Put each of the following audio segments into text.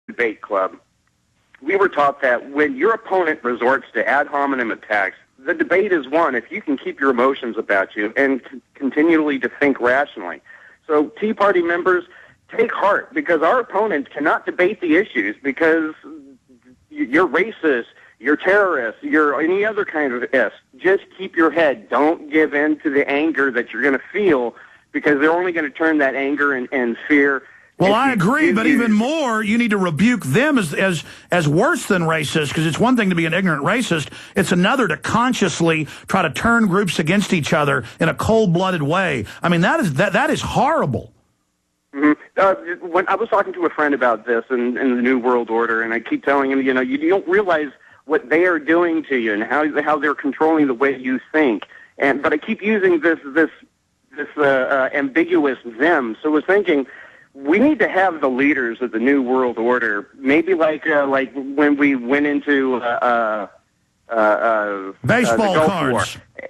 debate club, we were taught that when your opponent resorts to ad hominem attacks, the debate is won if you can keep your emotions about you and continually to think rationally. So Tea Party members, take heart, because our opponents cannot debate the issues because you're racist, you're terrorist, you're any other kind of S. Just keep your head. Don't give in to the anger that you're going to feel, because they're only going to turn that anger and fear. Well, I agree, but even more, you need to rebuke them as worse than racist, because it's one thing to be an ignorant racist. It's another to consciously try to turn groups against each other in a cold-blooded way. I mean, that is horrible. Mm-hmm. When I was talking to a friend about this in the New World Order, and I keep telling him, you don't realize what they are doing to you and how they're controlling the way you think. But I keep using this ambiguous them. So I was thinking, we need to have the leaders of the New World Order, maybe like when we went into baseball cards. War.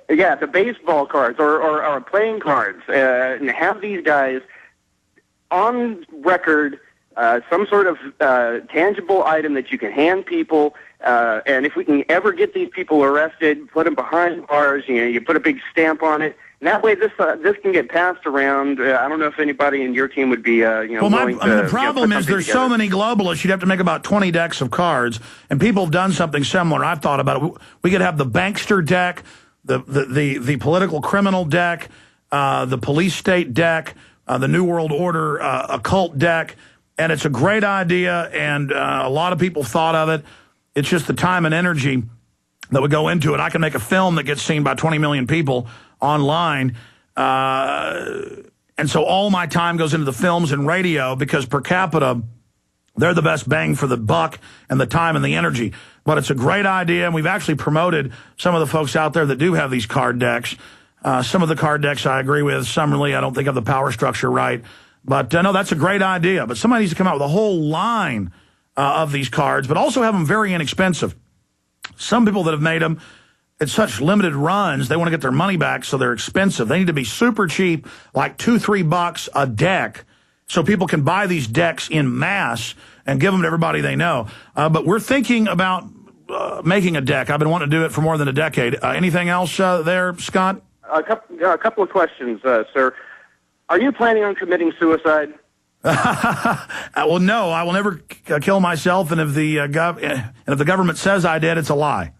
Yeah, the baseball cards or playing cards, and have these guys on record, some sort of tangible item that you can hand people. And if we can ever get these people arrested, put them behind bars, you put a big stamp on it. And that way, this can get passed around. I don't know if anybody in your team would be, willing to. The problem is there's so many globalists. You'd have to make about 20 decks of cards, and people have done something similar. I've thought about it. We could have the bankster deck, the political criminal deck, the police state deck, the New World Order occult deck, and it's a great idea, and a lot of people thought of it. It's just the time and energy that would go into it. I can make a film that gets seen by 20 million people online, and so all my time goes into the films and radio, because per capita, they're the best bang for the buck and the time and the energy. But it's a great idea, and we've actually promoted some of the folks out there that do have these card decks. Some of the card decks I agree with. Some really I don't think have the power structure right. But no, that's a great idea. But somebody needs to come out with a whole line of these cards, but also have them very inexpensive. Some people that have made them at such limited runs, they want to get their money back, so they're expensive. They need to be super cheap, like $2-3 a deck, so people can buy these decks in mass and give them to everybody they know. But we're thinking about making a deck. I've been wanting to do it for more than a decade. Anything else there, Scott? A couple of questions, sir. Are you planning on committing suicide? Well, no, I will never kill myself, and if the government says I did, it's a lie.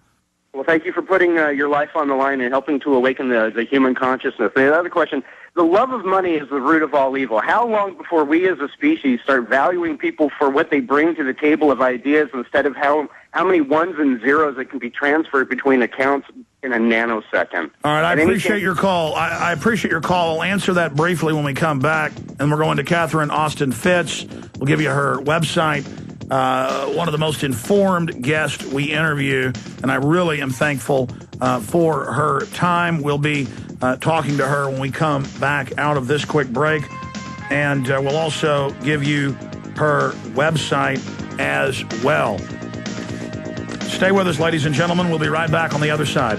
Well, thank you for putting your life on the line and helping to awaken the human consciousness. The other question, the love of money is the root of all evil. How long before we as a species start valuing people for what they bring to the table of ideas instead of how many ones and zeros that can be transferred between accounts in a nanosecond? All right, I appreciate your call. I appreciate your call. I'll answer that briefly when we come back. And we're going to Catherine Austin Fitz. We'll give you her website. One of the most informed guests we interview, and I really am thankful for her time. We'll be talking to her when we come back out of this quick break, and we'll also give you her website as well. Stay with us, ladies and gentlemen. We'll be right back on the other side.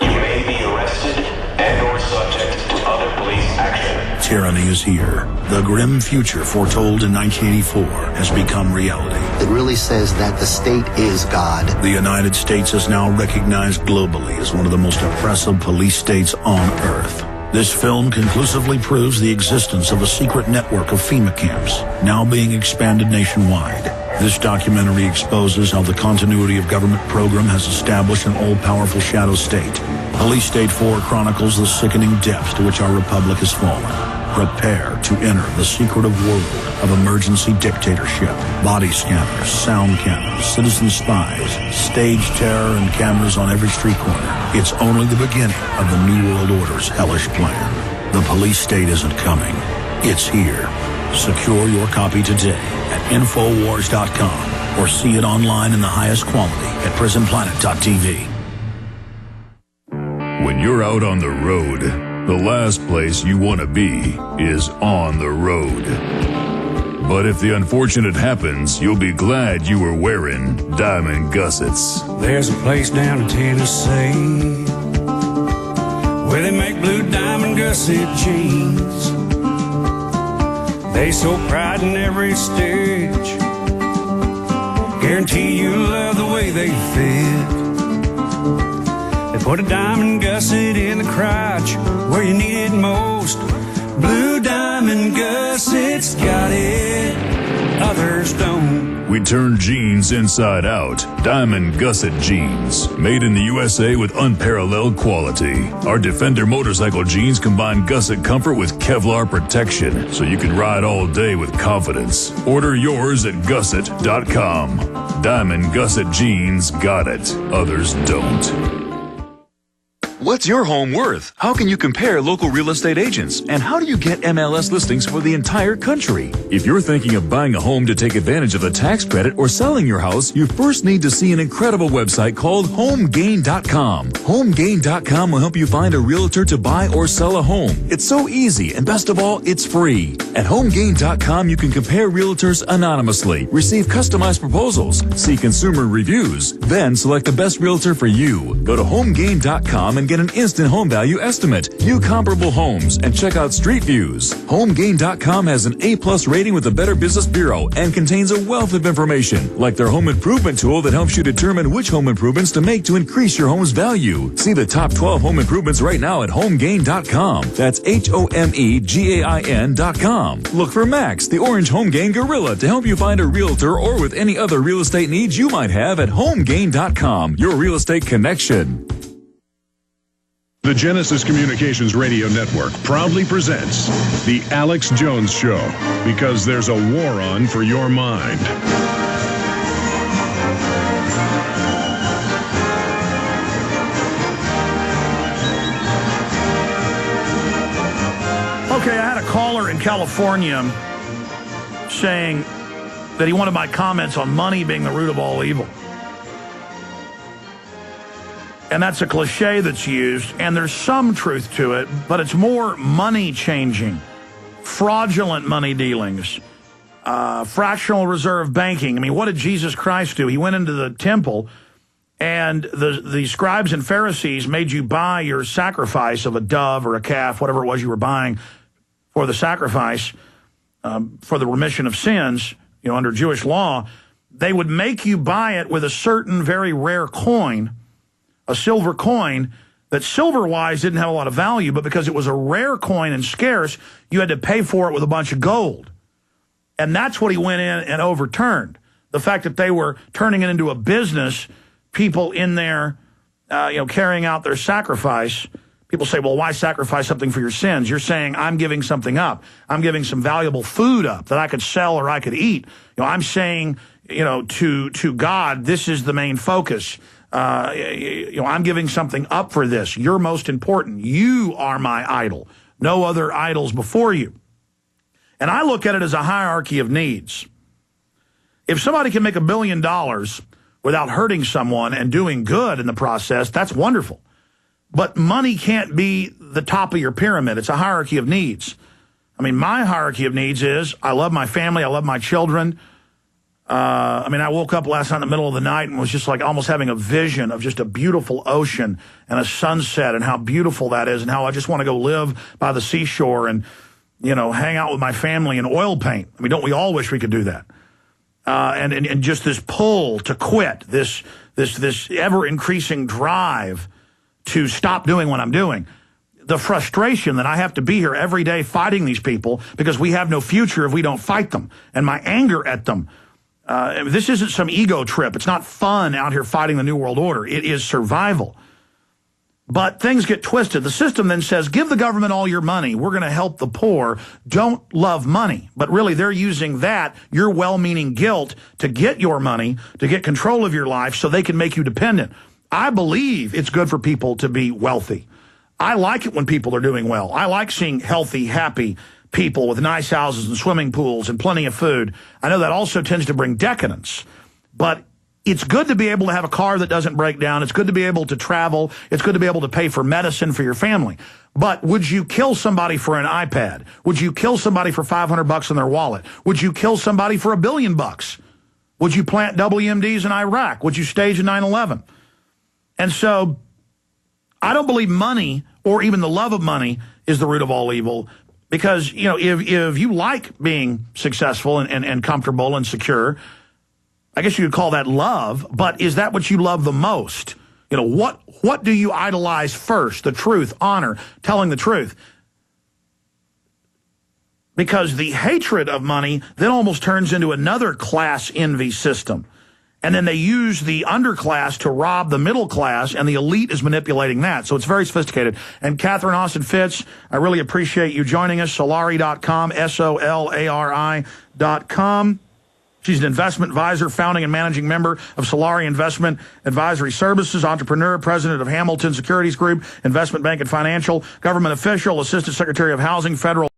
You may be arrested and or subject to other police action. Tyranny is here. The grim future foretold in 1984 has become reality. It really says that the state is God. The United States is now recognized globally as one of the most oppressive police states on Earth. This film conclusively proves the existence of a secret network of FEMA camps, now being expanded nationwide. This documentary exposes how the continuity of government program has established an all-powerful shadow state. Police State 4 chronicles the sickening depths to which our republic has fallen. Prepare to enter the secretive world of emergency dictatorship, body scanners, sound cameras, citizen spies, stage terror, and cameras on every street corner. It's only the beginning of the New World Order's hellish plan. The police state isn't coming. It's here. Secure your copy today at Infowars.com or see it online in the highest quality at PrisonPlanet.tv. When you're out on the road, the last place you want to be is on the road. But if the unfortunate happens, you'll be glad you were wearing diamond gussets. There's a place down in Tennessee where they make blue diamond gusset jeans. They so pride in every stitch. Guarantee you love the way they fit. They put a diamond gusset in the crotch where you need it most. Blue diamond gussets got it, others don't. We turn jeans inside out. Diamond Gusset Jeans. Made in the USA with unparalleled quality. Our Defender motorcycle jeans combine gusset comfort with Kevlar protection, so you can ride all day with confidence. Order yours at gusset.com. Diamond Gusset Jeans got it. Others don't. What's your home worth? How can you compare local real estate agents? And how do you get MLS listings for the entire country? If you're thinking of buying a home to take advantage of a tax credit or selling your house, you first need to see an incredible website called HomeGain.com. HomeGain.com will help you find a realtor to buy or sell a home. It's so easy, and best of all, it's free. At HomeGain.com, you can compare realtors anonymously, receive customized proposals, see consumer reviews, then select the best realtor for you. Go to HomeGain.com and get an instant home value estimate, view comparable homes, and check out street views. HomeGain.com has an A+ rating with the Better Business Bureau and contains a wealth of information, like their home improvement tool that helps you determine which home improvements to make to increase your home's value. See the top 12 home improvements right now at HomeGain.com. That's HomeGain.com. Look for Max, the orange HomeGain Gorilla, to help you find a realtor or with any other real estate needs you might have at HomeGain.com, your real estate connection. The Genesis Communications Radio Network proudly presents The Alex Jones Show, because there's a war on for your mind. Okay, I had a caller in California saying that he wanted my comments on money being the root of all evil. And that's a cliche that's used, and there's some truth to it, but it's more money changing, fraudulent money dealings, fractional reserve banking. I mean, what did Jesus Christ do? He went into the temple, and the scribes and Pharisees made you buy your sacrifice of a dove or a calf, whatever it was you were buying for the sacrifice, for the remission of sins, you know, under Jewish law. They would make you buy it with a certain very rare coin, a silver coin that silver-wise didn't have a lot of value, but because it was a rare coin and scarce, you had to pay for it with a bunch of gold. And that's what he went in and overturned. The fact that they were turning it into a business, people in there, carrying out their sacrifice. People say, well, why sacrifice something for your sins? You're saying, I'm giving something up. I'm giving some valuable food up that I could sell or I could eat. I'm saying, to God, this is the main focus. I'm giving something up for this. You're most important. You are my idol. No other idols before you. And I look at it as a hierarchy of needs. If somebody can make $1 billion without hurting someone and doing good in the process, that's wonderful. But money can't be the top of your pyramid. It's a hierarchy of needs. I mean, my hierarchy of needs is I love my family. I love my children. I woke up last night in the middle of the night and was just like almost having a vision of just a beautiful ocean and a sunset and how beautiful that is and how I just want to go live by the seashore and, hang out with my family in oil paint. I mean, don't we all wish we could do that? And just this pull to quit, this ever-increasing drive to stop doing what I'm doing. The frustration that I have to be here every day fighting these people because we have no future if we don't fight them, and my anger at them. This isn't some ego trip. It's not fun out here fighting the New World Order. It is survival. But things get twisted. The system then says, give the government all your money. We're going to help the poor. Don't love money. But really, they're using that, your well-meaning guilt, to get your money, to get control of your life so they can make you dependent. I believe it's good for people to be wealthy. I like it when people are doing well. I like seeing healthy, happy people with nice houses and swimming pools and plenty of food. I know that also tends to bring decadence, but it's good to be able to have a car that doesn't break down. It's good to be able to travel. It's good to be able to pay for medicine for your family. But would you kill somebody for an iPad? Would you kill somebody for $500 in their wallet? Would you kill somebody for $1 billion? Would you plant WMDs in Iraq? Would you stage a 9/11? And so I don't believe money or even the love of money is the root of all evil. Because, you know, if you like being successful and comfortable and secure, I guess you could call that love, but is that what you love the most? You know, what do you idolize first? The truth, honor, telling the truth. Because the hatred of money then almost turns into another class envy system. And then they use the underclass to rob the middle class, and the elite is manipulating that. So it's very sophisticated. And Catherine Austin Fitts, I really appreciate you joining us. Solari.com, SOLARI.com. She's an investment advisor, founding and managing member of Solari Investment Advisory Services, entrepreneur, president of Hamilton Securities Group, investment bank and financial, government official, assistant secretary of housing, federal